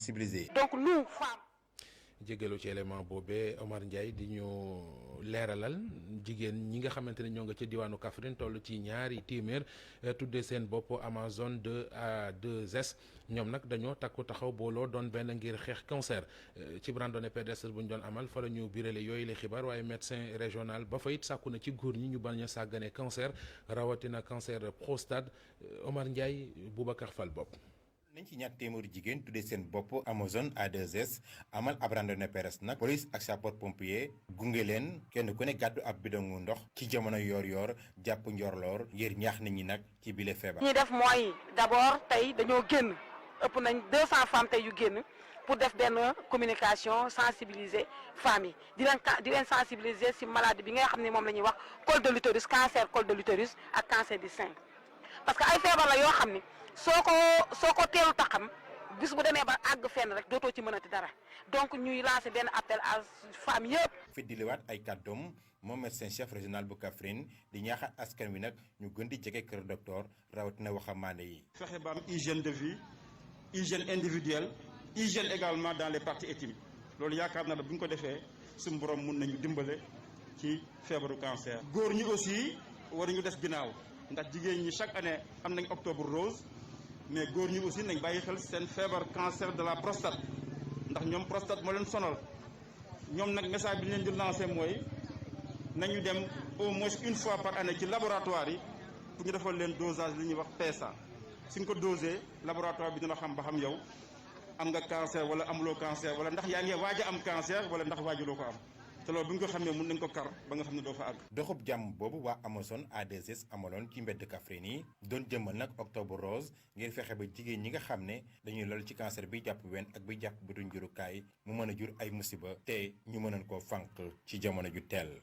sensibiliser. Donc nous femmes. jégalu ci élément boobee Omar Ndiaye di ñu leeralal jigéen ñi nga xamante ne ñoo nga ca diwaanu Kaffrine toll ci ñaari téeméer tuddee seen bopp Amazone 2A2S ñoom nag dañoo takku taxaw booloo doon benn ngir xeex cancer ci randonnée pédestre bu ñu doon amal fa la ñu birale yooyu la xibaar waaye médecin régional ba fa it sàkku na ci góor ñi ñu bañ a sàggane cancer rawatina cancer prostate Omar Ndiaye Boubacar Fall bopp. nañ ci ñaar téeméeri jigéen tuddee seen bopp Amazone A2S amal ab randonnée pédestre nag police ak sapeur pompier gunge leen kenn ku ne gàddu ab bidongu ndox ci jamono yor-yor jàpp njorloor ngir ñaax nit ñi nag ci bile feebar. ñi def mooy d'abord tey dañoo génn ëpp nañ 200 femmes tey yu génn pour def benn communication sensibiliser femmes yi di leen sensibiliser ci maladie bi nga xam ne moom la ñuy wax col de l'utérus cancer col de l'utérus ak cancer du sein parce que ay feebar la yoo xam ni. soo ko teelu taxam bis bu demee ba àgg fenn rek dootoo ci mënati dara donc ñuy lancer benn appel à femmes yëpp. fiddiliwaat ay kàddoom moom médecin chef régional bu Kaffrine di ñaaxaat askan wi nag ñu gën di jege kër docteur rawatina waxambaane yi. fexe ba am hygiène de vie hygiène individuelle hygiène également dans les parties intimes loolu yaakaar naa ne bu ñu ko defee suñu borom mun nañu dimbale ci feebaru cancer. góor ñi aussi waruñu des ginnaaw ndax jigéen ñi chaque année am nañ octobre rose. mais góor ñi aussi nañ bàyyi xel seen feebar cancer de la prostate ndax ñoom prostate moo leen sonal ñoom nag message bi ñu leen di lancé mooy nañu dem au moins une fois par année ci laboratoire yi pour ñu defal leen dosage li ñuy wax PSA suñ ko dosé laboratoire bi dina xam ba xam yow am nga cancer wala amuloo cancer wala ndax yaa ngi waaj a am cancer wala ndax waajuloo ko am te loolu bu ñu ko xamee mun nañ ko kar ba nga xam ne doo fa àgg. doxub jàmm boobu waa Amazone A2S amaloon ci mbedd Kaffrine yi doon jëmmal nag octobre rose ngir fexe ba jigéen ñi nga xam ne dañuy lool ci cancer bi jàpp wen ak bi jàpp bëtu njurukaay mu mën a jur ay musiba te ñu mënoon koo fànq ci jamono ju teel.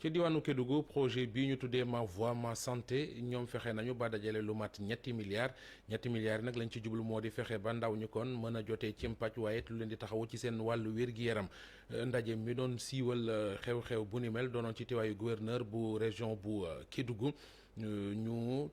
ci diwaanu Kédougou projet bii ñu tuddee ma voix ma santé ñoom fexe nañu ba dajale lu mat ñetti milliards yi nag lañ ci jublu moo di fexe ba ndaw ñu kon mën a jotee ci mpàcc waaye lu leen di taxawu ci seen wàllu wér-gi-yaram ndaje mi doon siiwal xew-xew bu ni mel doonoon ci teewaayu gouverneur bu région bu Kédougou ñu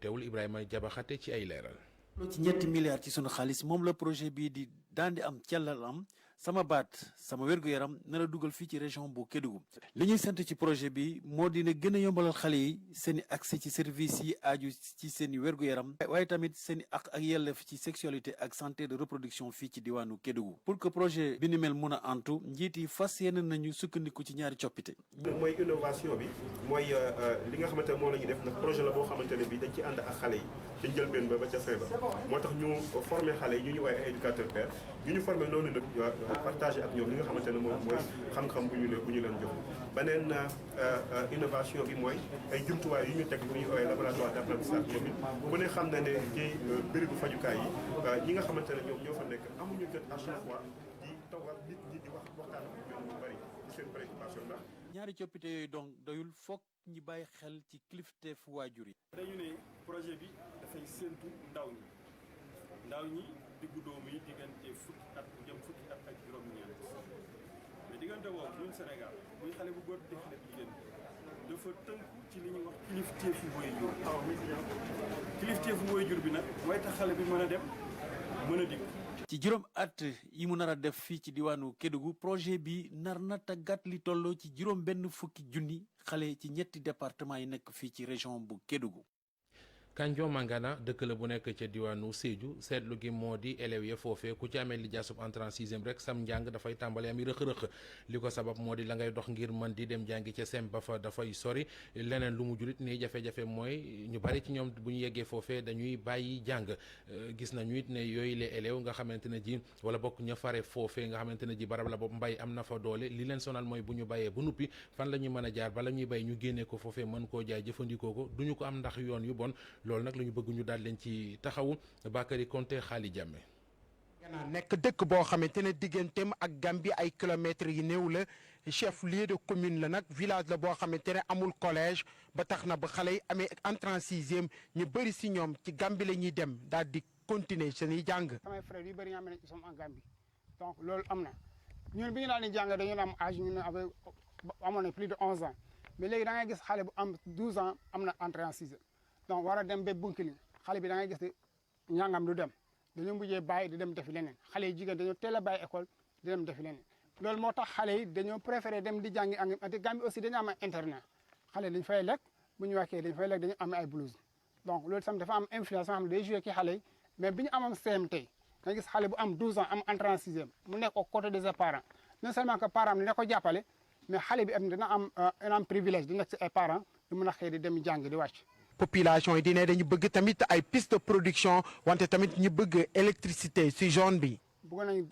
teewul Ibrahima Jabaxate ci ay leeral. lu ci ñetti milliards ci sunu xaalis moom la projet bii di daan di am cellal am sama baat sama wér-gu-yaram na la dugal fii ci région bu Kédougou li ñuy sant ci projet bi moo dina gën a yombalal xale yi seen i accès ci service yi aju ci seen i wér-gu-yaram waaye tamit seen i ak yelleef ci sexualité ak santé de reproduction fii ci diwaanu Kédougou pour que projet bi ni mel mun a antu njiit yi fas yéene nañu sukkandiku ci ñaari coppite. mooy innovation bi mooy li nga xamante ne moom la ñuy def nag projet la boo xamante ne bi dañ ci ànd ak xale yi te njëlbeen ba ca fin ba moo tax ñu formé xale yi ñu woowee ay éducateur pair ñu formé noonu nag partagé ak ñoom li nga xamante ne moom mooy xam-xam bu ñu leen jox beneen innovation bi mooy ay jumtuwaay yu ñu teg bu ñuy woowee laboratoire d'apprentissage moom it bu ne xam na ne ci bérébu fajukaay yi ñi nga xamante ne ñoom ñoo fa nekk amuñu jot à chaque fois di tawal nit ñi di waxtaan ak ñoom lu bari seen préoccupation ndax ñaari coppite yooyu donc doyul foog ñi bàyyi xel ci kilifteef waajur yi. dañu ne projet bi dafay séntu ndaw ñi diggu doomu yi diggante fukki at jëm fukki at ak juróom-ñeent mais diggante boobu ñun Sénégal muy xale bu góor di xale bu jigéen dafa tënku ci li ñuy wax kilifteefu waajur bi nag mooy tax xale bi mën a dem mën a dikk. ci juróom at yi mu nar a def fii ci diwaanu Kédougou projet bi nar na tàggat li tolloo ci juróom benn fukki junni xale ci ñetti département yi nekk fii ci région bu Kédougou. Kanjo Mangana dëkk la bu nekk ca diwaanu Sédhiou seetlu gi moo di élèves ya foofee ku ci amee li jaasub entrée en sixième rek sam njàng dafay tàmbale ami rëq-rëq li ko sabab moo di la ngay dox ngir mën di dem jàngi ca sem ba fa dafay sori leneen lu mu julit nii jafe-jafe mooy ñu bari ci ñoom bu ñu yeggee foofee dañuy bàyyi jàng gis nañu it ne yooyu les élèves nga xamante ne ji wala bokk ña fare foofee nga xamante ne ji barab la boobu mbay am na fa doole li leen sonal mooy bu ñu bayee ba nuppi fan la ñuy mën a jaar bala ñuy bay ñu génnee ko foofee mën koo jaay jëfandikoo ko duñu ko am ndax yoon yu bon loolu nag la ñu bëgg ñu daal leen ci taxawu Bakary Konté Xaali Jàmme Gana nekk dëkk boo xamante ne digganteem ak Gambie ay kilomètres yi néew la chef lieu de commune la nag village la boo xamante ne amul collège ba tax na ba xale yi amee entrée en sixième ñu bëri si ñoom ci Gambie la ñuy dem daal di continuer seen i jàng. samay frères yu bëri ñoo xam ne ils sont en Gambie donc loolu am na ñun bi ñu daan di jàng dañu am âge ñu ne avec amoon na plus de 11 ans mais léegi da ngay gis xale bu am 12 ans am na entrée en sixième donc war a dem ba Bunkiling xale bi da ngay gis ne njàngam du dem dañoo mujjee bàyyi di dem defi leneen xale yi jigéen dañoo teel a bàyyi école di dem defi leneen loolu moo tax xale yi dañoo préféré dem di jàngi te Gambie aussi dañu am ay internat xale dañ fay lekk bu ñu wàccee dañ fay lekk dañu am ay blouse donc loolu tam dafa am influence yoo xam ne day joué ci xale yi mais bi ñu amoon CMT nga gis xale bu am 12 ans am entrée en sixième mu nekk au côté de ses parents non seulement que parents dina ko jàppale mais xale bi dina am privilège di nekk si ay parents di mën a xëy di dem jàng di wàcc. population yi di ne dañu bëgg tamit ay piste de production wante tamit ñu bëgg électricité si zone bi. bëgg nañu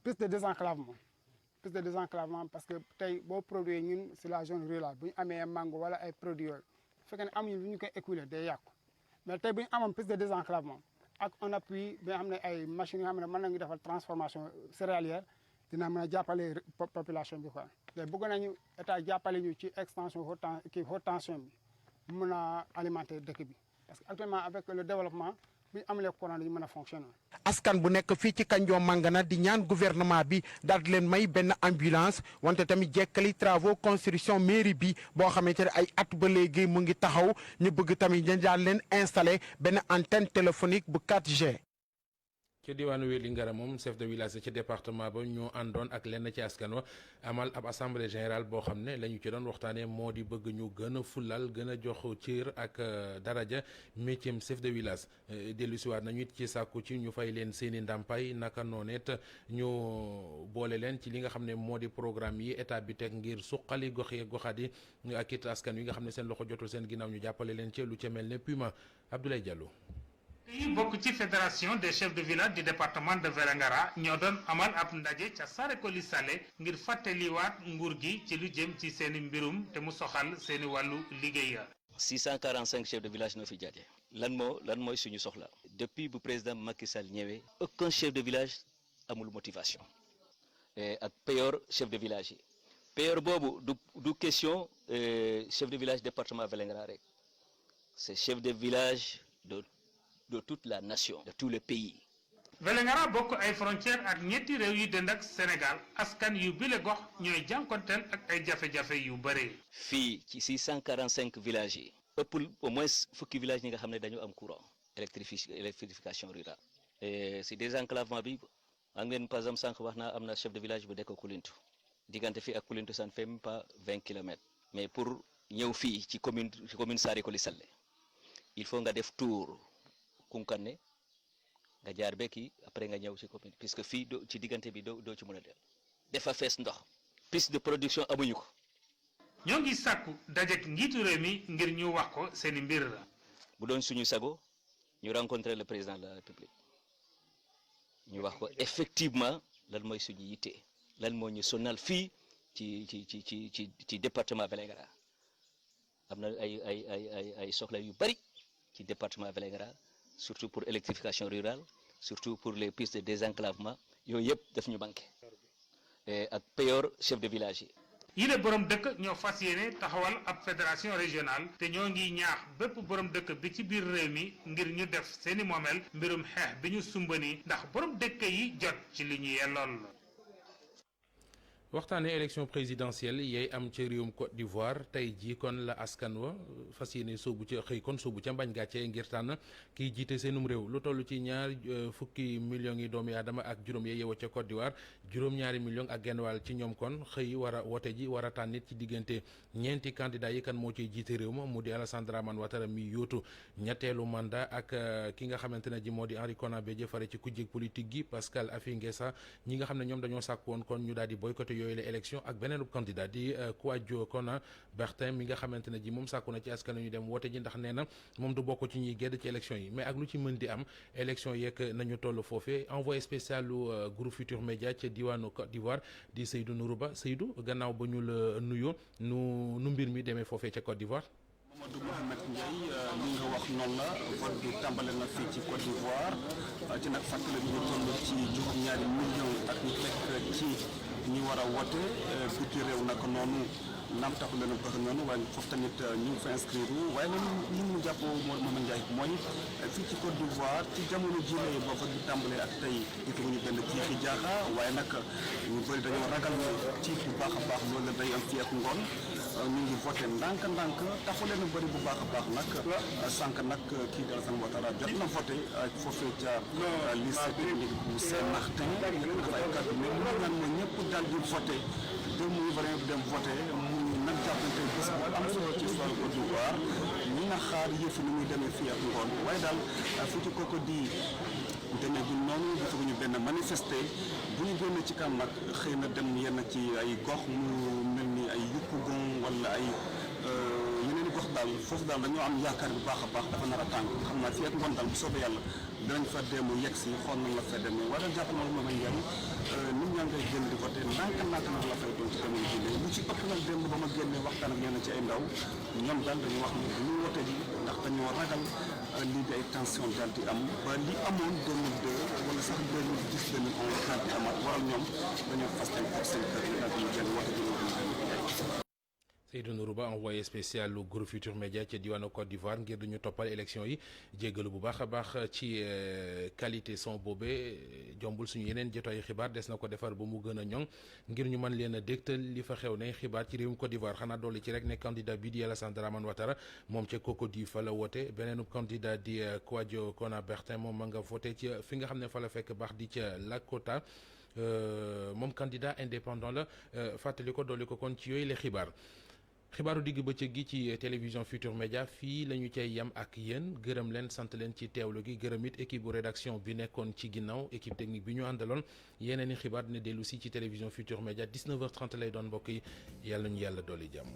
piste de désenclavement parce que tey boo produit ñun si la zone rurale bu ñu amee mango wala ay produits yooyu bu fekkee ne amuñu lu ñu koy écouler day yàqu mais tey bu ñu amoon piste de désenclavement ak un appui bi nga xam ne ay machines yoo xam ne mën nañu defal transformation céréalière dina mën a jàppale population bi quoi. te bëgg nañu état jàppale ñu ci extension haute tension bi mën a alimenter dëkk bi parce que actuellement avec le développement bu ñu amalee courant dañu mën a fonctionner. askan bu nekk fii ci Kandiom Mangana di ñaan gouvernement bi daal di leen may benn ambulance wante tamit jekkali travaux construction mairie bi boo xamante ne ay at ba léegi mu ngi taxaw ñu bëgg tamit dañ daal leen installé benn antenne téléphonique bu 4G. ci diwaanu Vélingara moom chef de village ci département ba ñoo àndoon ak lenn ci askan wa amal ab assemblée générale boo xam ne la ñu ci doon waxtaanee moo di bëgg ñu gën a fulal gën a jox cër ak daraja métier chef de village dellu si waat nañu it ci sàkku ci ñu fay leen seeni ndàmpaay naka noonet ñu boole leen ci li nga xam ne moo di programme yi état bi teg ngir suqali gox yi goxaat yi ak it askan wi nga xam ne seen loxo jotul seen ginnaaw ñu jàppale leen ci lu ca mel ne Puma Abdoulaye Diallo. yi bokk ci fédération des chefs de village du département de Vélingara ñoo doon amal ab ndaje ca Sarekoli Salé ngir fàttaliwaat nguur gi ci lu jëm ci seeni mbirum te mu soxal seeni wàllu liggéey. 645 chefs de village noo fi jaajee lan mooy suñu soxla depuis bu président Macky Sall ñëwee aucun chef de village amul motivation ak payor chef de village yi payor boobu du question chef de village département Vélingara rek c'est chef de village de toute la nation, de tout le pays. Vélingara bokk ay frontière ak ñetti réew yu dend ak Sénégal askan yu bile gox ñooy jànkonteel ak ay jafe-jafe yu bëri. fii ci 645 villages yi ëpp au moins fukki villages ñi nga xam ne dañu am courant électrification rurale et si désenclavement bi am ngeen par exemple sànq wax naa am na chef de village bu dekk Koulintou diggante fii ak Koulintou ça ne fait même pas 20 kilomètres mais pour ñëw fii ci commune Sarekoli Salé il faut nga def tour Kunkane nga jaar bekki après nga ñëw ci commune puisque fii ci diggante bi doo ci mën a del dafa fees ndox piste de production amuñu ko. ñoo ngi sàkku dajeek njiitu réew mi ngir ñu wax ko seeni mbir la. bu doon suñu sago ñu rencontrer le président de la république ñu wax ko effectivement lan mooy suñu yitte lan moo ñu sonal fii ci département Vélingara am na ay soxla yu bari ci département Vélingara. Surtout pour l'électrification rurale, surtout pour les pistes de désenclavement yooyu yëpp daf ñu manqué ak payor chef de village yi. yile borom dëkk ñoo fas yéene taxawal ab fédération régionale te ñoo ngi ñaax bépp borom dëkk bi ci biir réew mi ngir ñu def seeni moomeel mbirum xeex bi ñu sumbani ndax borom dëkk yi jot ci li ñu yellool. waxtaane élection présidentielle yay am ci réewum Côte d'Ivoire tey jii kon la askan wa fas yéene soobu ca xëy kon soobu ca mbañ gàcce ngir tànn kiy jiite seenum réew lu toll ci fukki millions yi doomi aadama ak juróom ya yeewoo ca Côte d'Ivoire juróom-ñaari millions ak genn wàll ci ñoom kon xëy war a wote ji war a tànn nit ci diggante ñeenti candidat yi kan moo ciy jiite réew ma mu di Alassane Dramane Ouattara mi yóotu ñetteelu mandat ak ki nga xamante ne ji moo di Henri Konan Bédié fare ci kujjeg politique gi Pascal Affi N'Guessa ñi nga xam ne ñoom dañoo sàkk woon kon ñu daal di boycotté yooyu la élection ak beneen candidat di Kouadio Kona Bertin mi nga xamante ne ji moom sàkku na ci askan ñu dem wote ji ndax nee na moom du bokk ci ñuy gedd ci élection yi mais ak lu ci mën di am élection yeeg nañu toll foofee envoyé spécial lu groupe Futur Média ca diwaanu Côte d'Ivoire di Seydou Nourou Ba Seydou gannaaw ba ñu la nuyoo nu mbir mi demee foofee ca Côte d'Ivoire. Mamadou Mohamed Ndiaye li nga wax noonu la vote bi tàmbale na fii ci Côte d'Ivoire ci nag fàttali ñu toll ci juróom-ñaari millions ak ñu fekk ci ñi war a wote biti réew nag noonu naam taxu leen a bëgg noonu waaye foofu tamit ñu ngi fa inscrire waaye nag li mu jàpp Mohamed Ndiaye mooy fii ci Côte d'Ivoire ci jamono ji lay ba vote bi tàmbale ak tey gisaguñu benn jiixi jaaxa waaye nag ñu bëri dañoo ragal ci bu baax a baax loolu la day am fii ak ngoon ñu ngi voté ndànk-ndànk taxu leen a bëri bu baax a baax nag sànq nag kii di Alassane Ouattara jot na voté foofee ca lycée technique bu Saint-Martin yëpp dafa ay kàddu mais lu ñu ñaan mooy ñëpp daal di voté dem muy vraiment dem voté mu nag jàppante bés bu am solo ci histoire Côte d'Ivoire ñi nga xaar yëf ni muy demee fii ak ngoon waaye daal fu ci kooku di demee du noonu defaguñu benn manifesté bu ñu génn ci kam nag xëy na dem yenn ci ay gox mu mel ni ay Yopougon wala ay yeneen i gox daal foofu daal dañoo am yaakaar bu baax a baax dafa nar a tàng xam naa fii ak ngoon daal bu soobee yàlla dinañ fa deemu yegg si xool nañ la fa demee wala jàpp na moom ay njariñ nit ñaa ngay génn di voté ndànk nag la fay doon ci jamono jii lu ci ëpp nag démb ba ma génnee waxtaan ak ñenn ci ay ndaw ñoom daal dañu wax ne du ñu wote ji ndax dañoo ragal lii di ay tension daal di am ba li amoon 2002 wala sax 2010 2011 daal di amaat waral ñoom dañoo fas seen kër yi daal di génn wote ji Seydou Nourou Ba envoyé spécial lu groupe Futur Média ci diwaanu Côte d'Ivoire ngir duñu toppal élection yi jéggalu bu baax a baax ci qualité son boobee jombul suñu yeneen jotaayu xibaar des na ko defar ba mu gën a ñoŋ ngir ñu mën leen a dégtal li fa xew ne xibaar ci réewum Côte d'Ivoire xanaa dolli ci rek ne candidat bi di Alassane Dramane Ouattara moom ca Cocody fa la woote beneen candidat di Kouadio Konabertin moom ma nga voté ci fi nga xam ne fa la fekk baax di ca Lakota moom candidat indépendant la fàttali ko dolli ko kon ci yooyu les xibaaru digg bëccëg gi ci télévision Futur Média fii la ñu cay yam ak yéen gërëm leen sant leen ci teewlu gi gërëm it équipe bu rédaction bi nekkoon ci ginnaaw équipe technique bi ñu àndaloon yeneen i xibaar dina dellu si ci télévision Futur Média 19h30 lay doon mbokk yi yàlla ñu yàlla dolli jàmm.